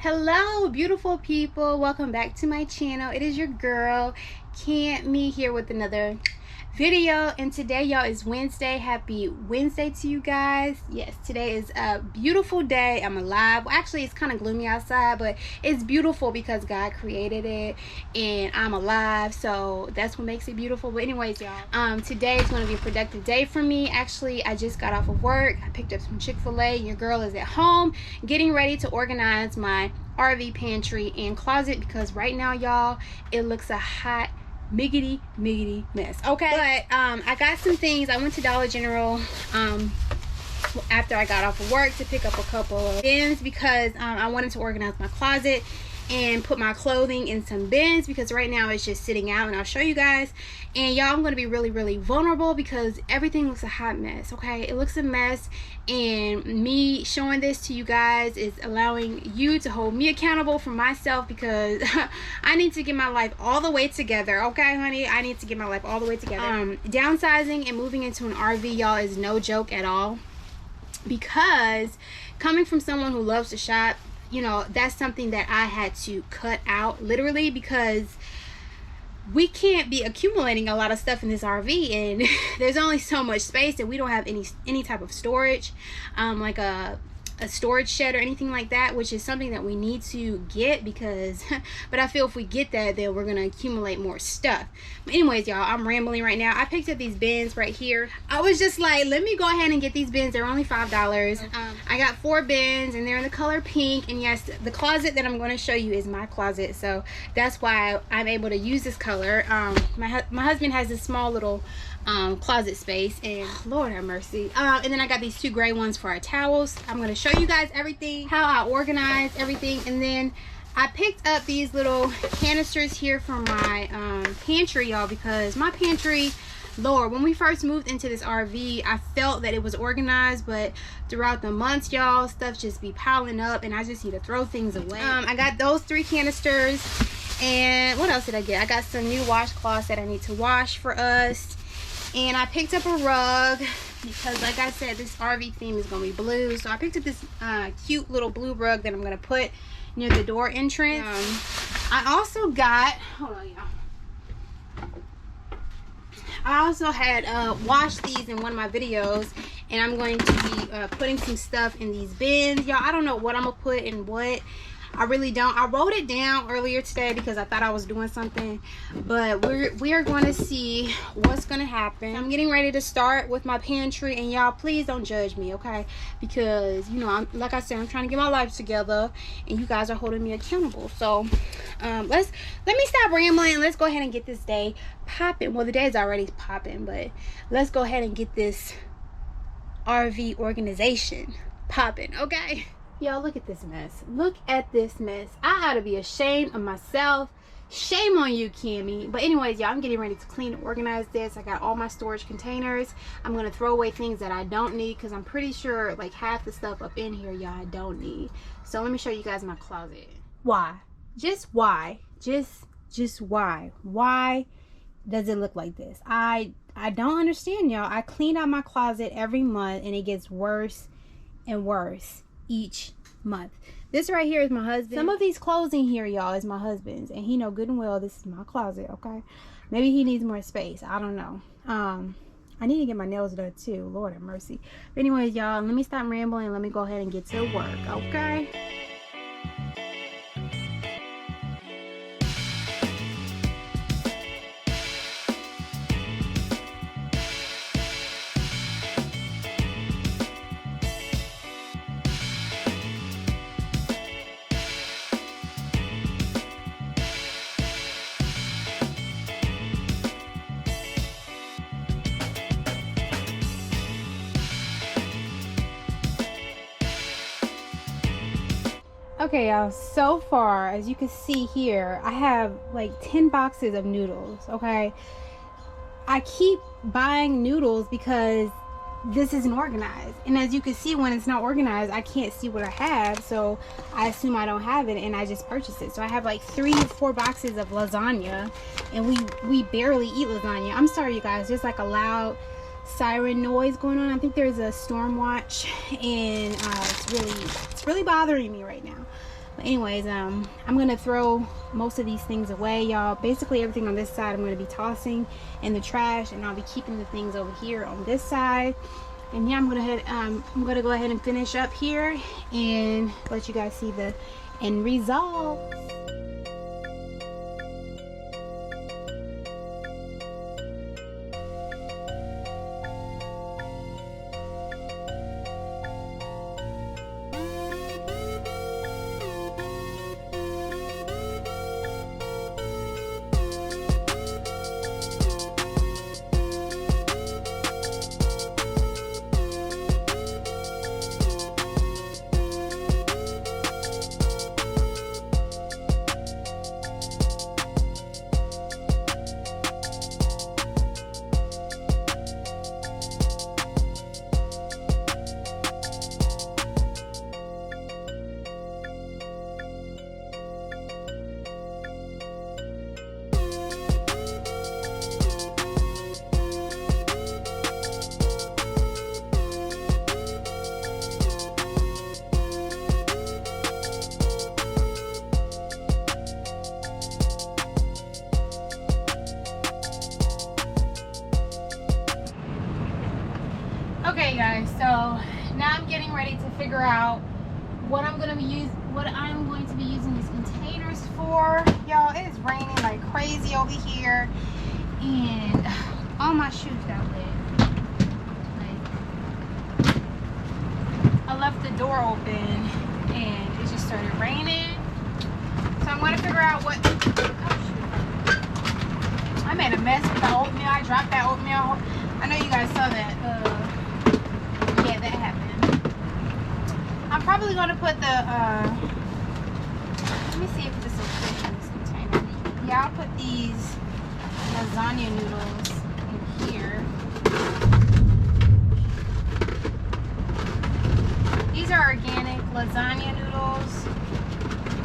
Hello beautiful people, welcome back to my channel. It is your girl Can't Me here with another video, and today y'all is Wednesday. Happy Wednesday to you guys. Yes, today is a beautiful day. I'm alive. Well, actually it's kind of gloomy outside, but it's beautiful because God created it and I'm alive, so that's what makes it beautiful. But anyways y'all, today is going to be a productive day for me. Actually, I just got off of work. I picked up some Chick-fil-A and your girl is at home getting ready to organize my RV pantry and closet because right now y'all, it looks a hot miggity mess. Okay, but I got some things. I went to Dollar General after I got off of work to pick up a couple of bins because I wanted to organize my closet and put my clothing in some bins because right now it's just sitting out, and I'll show you guys. And y'all, I'm going to be really vulnerable because everything looks a hot mess. Okay, it looks a mess, and me showing this to you guys is allowing you to hold me accountable for myself because I need to get my life all the way together. Okay honey, I need to get my life all the way together. Downsizing and moving into an RV, y'all, is no joke at all, because coming from someone who loves to shop, you know, that's something that I had to cut out literally, because we can't be accumulating a lot of stuff in this RV, and there's only so much space, and we don't have any type of storage, like a storage shed or anything like that, which is something that we need to get because but I feel if we get that, then we're gonna accumulate more stuff. But anyways y'all, I'm rambling right now. I picked up these bins right here. I was just like, let me go ahead and get these bins. They're only $5. I got 4 bins and they're in the color pink, and yes, the closet that I'm going to show you is my closet, so that's why I'm able to use this color. My husband has this small little closet space, and Lord have mercy. And then I got these 2 gray ones for our towels. I'm going to show you guys everything, how I organize everything. And then I picked up these little canisters here for my pantry, y'all, because my pantry, Lord, when we first moved into this RV, I felt that it was organized, but throughout the months, y'all, stuff just be piling up and I just need to throw things away. I got those 3 canisters, and what else did I get? I got some new washcloths that I need to wash for us. And I picked up a rug because, like I said, this RV theme is going to be blue. So I picked up this cute little blue rug that I'm going to put near the door entrance. I also got, hold on y'all. I also had washed these in one of my videos, and I'm going to be putting some stuff in these bins. Y'all, I don't know what I'm going to put in what. I really don't. I wrote it down earlier today because I thought I was doing something, but we are going to see what's going to happen. I'm getting ready to start with my pantry, and y'all, please don't judge me, okay? Because, you know, like I said, I'm trying to get my life together, and you guys are holding me accountable. So let me stop rambling. Let's go ahead and get this day popping. Well, the day is already popping, but let's go ahead and get this RV organization popping, okay? Y'all, look at this mess. Look at this mess. I ought to be ashamed of myself. Shame on you, Cammy. But anyways, y'all, I'm getting ready to clean and organize this. I got all my storage containers. I'm going to throw away things that I don't need because I'm pretty sure like half the stuff up in here, y'all, I don't need. So let me show you guys my closet. Why? Just why? Just why? Why does it look like this? I don't understand, y'all. I clean out my closet every month and it gets worse and worse each month. This right here is my husband. Some of these clothes in here, y'all, is my husband's, and he know good and well this is my closet. Okay, maybe he needs more space, I don't know. I need to get my nails done too, Lord have mercy. But anyways, y'all, let me stop rambling. Let me go ahead and get to work. Okay. Okay y'all, so far as you can see here, I have like 10 boxes of noodles. Okay, I keep buying noodles because this isn't organized, and as you can see, when it's not organized, I can't see what I have, so I assume I don't have it and I just purchased it. So I have like 3 or 4 boxes of lasagna, and we barely eat lasagna. I'm sorry you guys, there's like a loud siren noise going on. I think there's a storm watch, and it's really bothering me right now. But anyways, I'm gonna throw most of these things away, y'all. Basically everything on this side I'm gonna be tossing in the trash, and I'll be keeping the things over here on this side. And yeah, I'm gonna go ahead and finish up here and let you guys see the end result. Okay guys, so now I'm getting ready to figure out what I'm going to be using these containers for. Y'all, it is raining like crazy over here, and all my shoes got wet. Like, I left the door open and it just started raining. So I'm going to figure out what... Oh, shoot. I made a mess with the oatmeal. I dropped that oatmeal. I know you guys saw that. Yeah, that happened. I'm probably going to put the, let me see if this will fit in this container. Yeah, I'll put these lasagna noodles in here. These are organic lasagna noodles.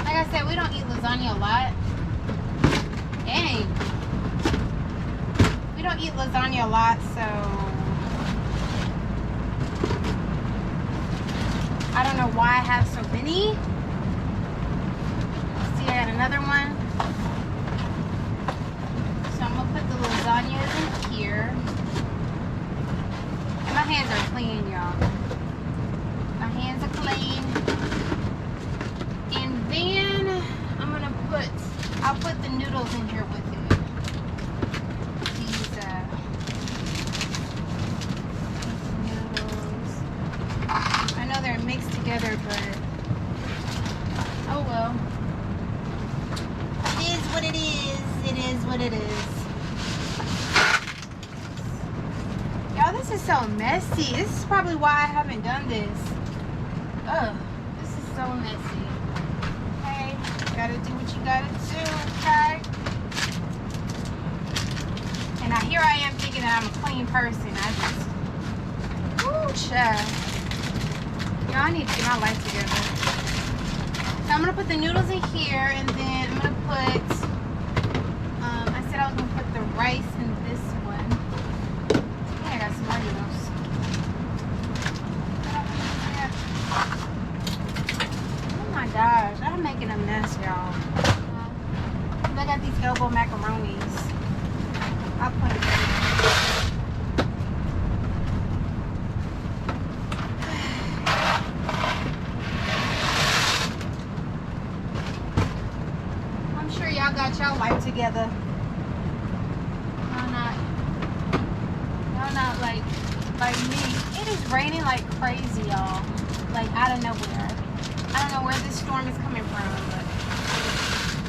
Like I said, we don't eat lasagna a lot. Dang. We don't eat lasagna a lot, so I don't know why I have so many. See, I got another one. So I'm gonna put the lasagnas in here. And my hands are clean, y'all. My hands are clean. And then I'll put the noodles in here with it. These noodles. I know they're mixed together, but oh well. It is what it is. It is what it is. Y'all, this is so messy. This is probably why I haven't done this. Ugh, this is so messy. Okay, you gotta do what you gotta do, okay? And here I am thinking that I'm a clean person. Ooh, child. Y'all, I need to get my life together. So I'm gonna put the noodles in here, and then I'm gonna put, I said I was gonna put the rice in this one. I got some more noodles. Oh my gosh, I'm making a mess, y'all. I got these elbow macaronis. I'll put it in. Y'all got y'all life together. Y'all not like me. It is raining like crazy, y'all. Like out of nowhere. I don't know where this storm is coming from, but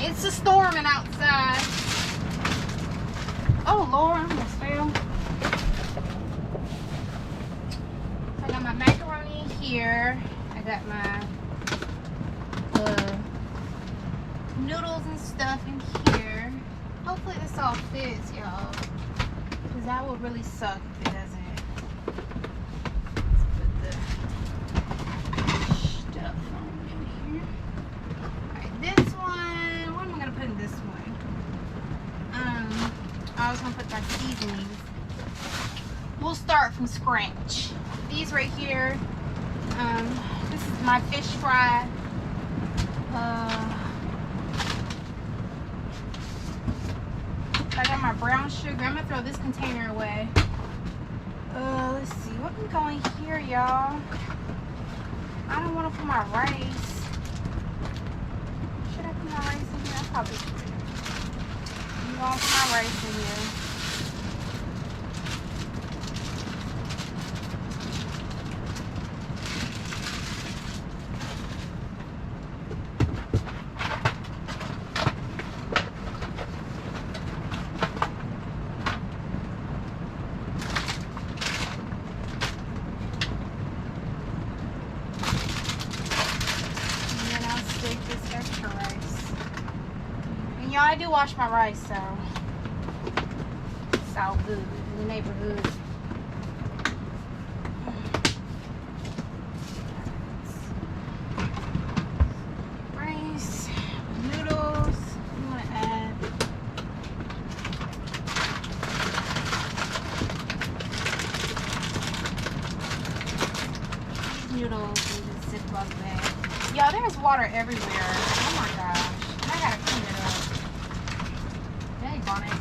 it's a storming outside. Oh Lord, I almost fell. So I got my macaroni here. I got my noodles and stuff in here. Hopefully this all fits, y'all, because that would really suck if it doesn't. Let's put the stuff on in here. Alright, this one, what am I gonna put in this one? I was gonna put my seasonings. We'll start from scratch. These right here, this is my fish fry. I got my brown sugar. I'm gonna throw this container away. Let's see what can go in here, y'all. I don't want to put my rice. Should I put my rice in here? I probably should. I'm gonna put my rice in here. This extra rice. And y'all, I do wash my rice, so it's all good in the neighborhood. Rice, noodles. I'm gonna add these noodles in the Ziploc bag. Y'all, there's water everywhere. Oh my gosh. I gotta clean it up. Dang on it.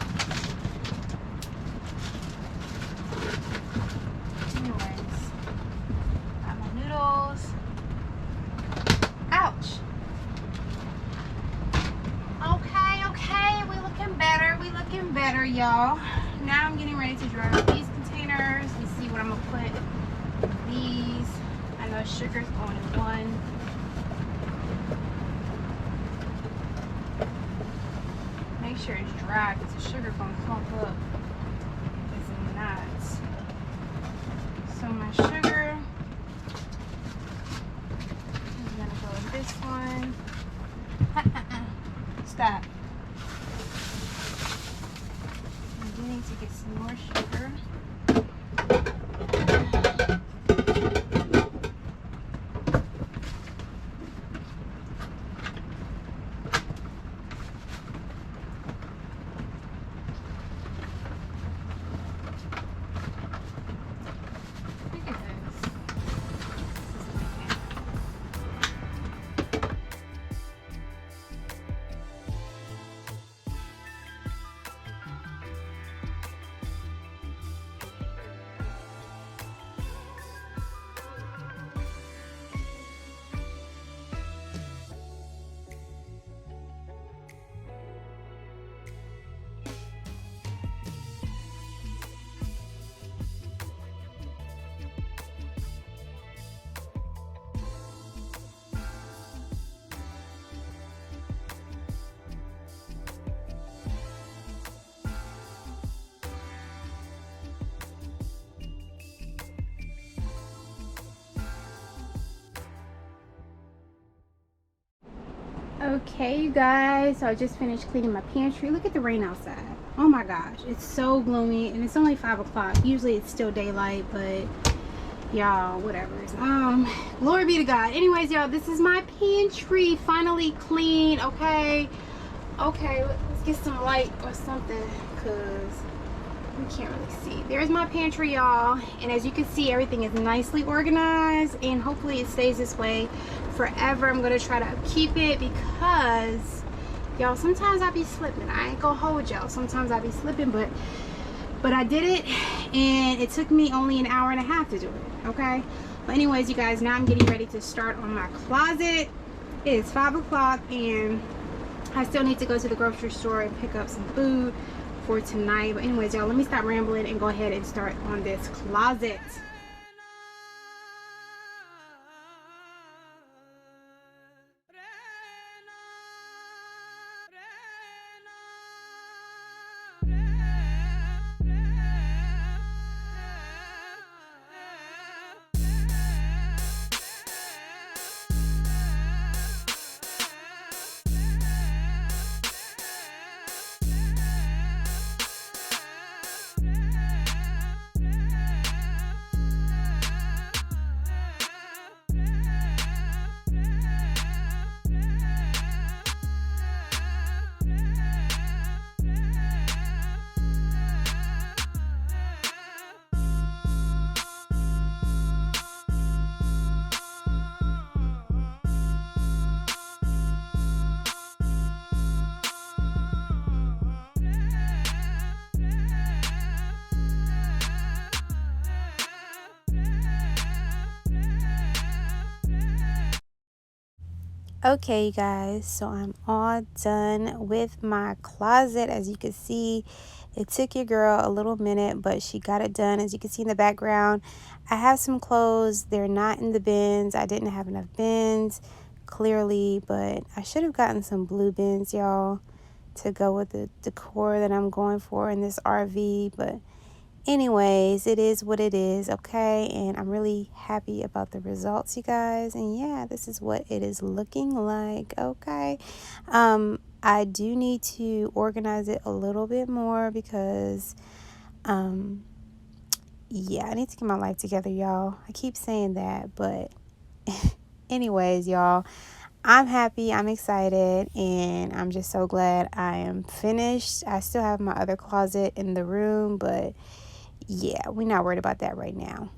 Anyways. Got my noodles. Ouch. Okay. We looking better. We looking better, y'all. Now I'm getting ready to dry out these containers. Let's see what I'm gonna put in these. I know sugar's going in one. Make sure it's dry because the sugar gonna clump up. It's not. So my sugar is gonna go in this one. Stop. I'm beginning to get some more sugar. Okay, you guys, so I just finished cleaning my pantry. Look at the rain outside. Oh my gosh, it's so gloomy, and it's only 5 o'clock. Usually it's still daylight, but y'all, whatever. Glory be to God. Anyways, y'all, this is my pantry finally clean. Okay, let's get some light or something because we can't really see. There's my pantry, y'all, and as you can see, everything is nicely organized, and hopefully it stays this way forever. I'm gonna try to keep it because y'all, sometimes I be slipping. I ain't gonna hold y'all. Sometimes I be slipping, but I did it, and it took me only an hour and a half to do it. Okay, but anyways, you guys, now I'm getting ready to start on my closet. It's 5 o'clock, and I still need to go to the grocery store and pick up some food for tonight. But anyways, y'all, let me stop rambling and go ahead and start on this closet. Okay, you guys, so I'm all done with my closet. As you can see, it took your girl a little minute, but she got it done. As you can see in the background, I have some clothes. They're not in the bins. I didn't have enough bins, clearly, but I should have gotten some blue bins, y'all, to go with the decor that I'm going for in this RV. But anyways, it is what it is, okay? And I'm really happy about the results, you guys. And yeah, this is what it is looking like, okay? I do need to organize it a little bit more because yeah, I need to get my life together, y'all. I keep saying that, but anyways, y'all, I'm happy, I'm excited, and I'm just so glad I am finished. I still have my other closet in the room, but yeah, we're not worried about that right now.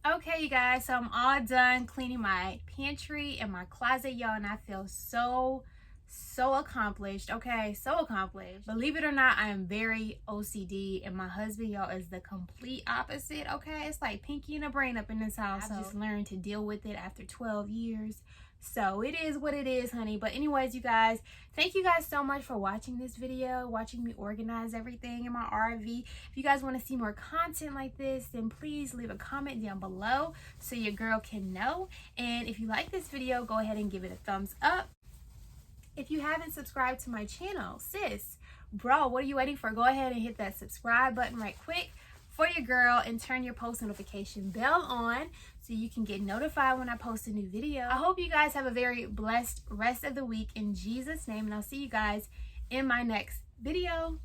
Okay, you guys, so I'm all done cleaning my pantry and my closet, y'all, and I feel so accomplished. Okay, so accomplished. Believe it or not, I am very OCD, and my husband, y'all, is the complete opposite. Okay, it's like Pinky and a brain up in this house. I've just learned to deal with it after 12 years. So it is what it is, honey. But anyways, you guys, thank you guys so much for watching this video, watching me organize everything in my RV. If you guys want to see more content like this, then please leave a comment down below so your girl can know. And if you like this video, go ahead and give it a thumbs up. If you haven't subscribed to my channel, sis, bro, what are you waiting for? Go ahead and hit that subscribe button right quick for your girl and turn your post notification bell on so you can get notified when I post a new video. I hope you guys have a very blessed rest of the week in Jesus' name, and I'll see you guys in my next video.